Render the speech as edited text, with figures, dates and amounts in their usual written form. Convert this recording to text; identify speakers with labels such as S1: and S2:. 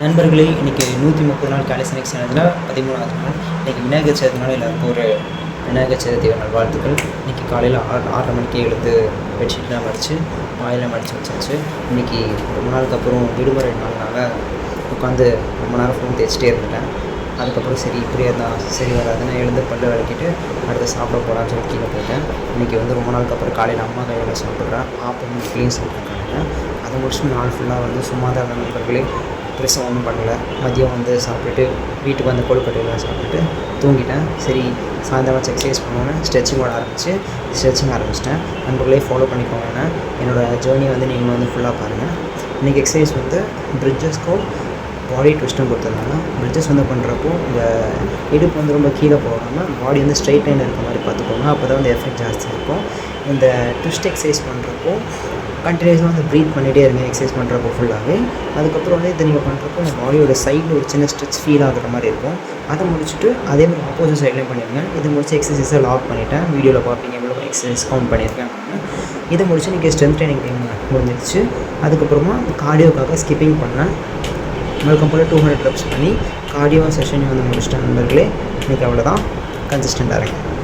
S1: நண்பர்களே, இன்றைக்கி 130 நாள் காலிஸ்தெனிக்ஸ் சேனலில் 13வது நாள். இன்றைக்கி விநாயகர் சதுர்த்தினால எல்லாருக்கும் ஒரு விநாயகர் சதுர்த்தி நல்வாழ்த்துக்கள். இன்றைக்கி காலையில் 6:30 மணிக்கு எழுந்து பெட்ஷீட்லாம் மடித்து வாயெல்லாம் மடித்து வச்சாச்சு. இன்றைக்கி ரொம்ப நாளுக்கு அப்புறம் விடுமுறை நாள்னால உட்காந்து ரொம்ப நேரம் ஃபோன் தேய்ச்சிட்டே இருந்துட்டேன். அதுக்கப்புறம் சரி இப்படியே இருந்தால் சரி வராதுன்னு எழுந்து பல்லு விளக்கிட்டு அடுத்து சாப்பிட போகலான்னு சொல்லி கீழே போயிட்டேன். இன்றைக்கி ரொம்ப நாளுக்கு அப்புறம் காலையில் அம்மா கையில் சாப்பிட்றேன். ஆப்பமும் இட்லியும் சாப்பிட்றேன் காலையில். அதை முடிச்சுட்டு நாள் ஃபுல்லாக சும்மா தான் இருந்த நண்பர்களே. பெருசாக ஒன்றும் பண்ணலை. மதியம் சாப்பிட்டுட்டு வீட்டுக்கு கொழுக்கட்டையெல்லாம் சாப்பிட்டுட்டு தூங்கிட்டேன். சரி சாயந்தரம் எக்ஸசைஸ் பண்ணுவேன்னு ஸ்ட்ரெச்சிங் ஆரம்பிச்சிட்டேன். நண்பர்களே ஃபாலோ பண்ணிக்கோங்க. என்னோடய ஜேர்னி நீங்கள் ஃபுல்லாக பாருங்கள். இன்றைக்கி எக்ஸசைஸ் பிரிட்ஜஸ்க்கும் பாடி ட்விஸ்ட்டும் கொடுத்துருந்தாங்க. பிரிட்ஜஸ் பண்ணுறப்போ உங்கள் இடுப்பு ரொம்ப கீழே போகாமல் பாடி ஸ்ட்ரைட் லைன் இருக்க மாதிரி பார்த்துக்கோங்க. அப்போ தான் எஃபெக்ட் ஜாஸ்தியாக இருக்கும். இந்த ட்விஸ்ட் எக்ஸசைஸ் பண்ணுறப்போ கண்டினியூஸாக ப்ரீத் பண்ணிகிட்டே இருங்க. எக்ஸசைஸ் பண்ணுறப்போ ஃபுல்லாகவே. அதுக்கப்புறம் இதை நீங்கள் பண்ணுறப்போ உங்கள் பாடியோட சைடில் ஒரு சின்ன ஸ்ட்ரெச் ஃபீல் ஆகிற மாதிரி இருக்கும். அதை முடிச்சுட்டு அதேமாதிரி ஆப்போசிட் சைட்லேயும் பண்ணிடுங்க. இதை முடிச்சு எக்ஸசைஸை லாக் பண்ணிவிட்டேன். வீடியோவில் பார்ப்பீங்க எவ்வளோ எக்ஸசைஸ் கவுண்ட் பண்ணியிருக்கேன். இதை முடிச்சு நீங்கள் ஸ்ட்ரென்த் ட்ரைனிங் டைம் முடிஞ்சிருச்சு. அதுக்கப்புறமா கார்டியோக்காக ஸ்கிப்பிங் பண்ணேன். வழக்கம் போல் 200 reps பண்ணி கார்டியோ செஷனையும் முடிச்சிட்டேன் நண்பர்களே. இன்றைக்கி அவ்வளோதான். கன்சிஸ்டண்ட்டாக இருக்கேன்.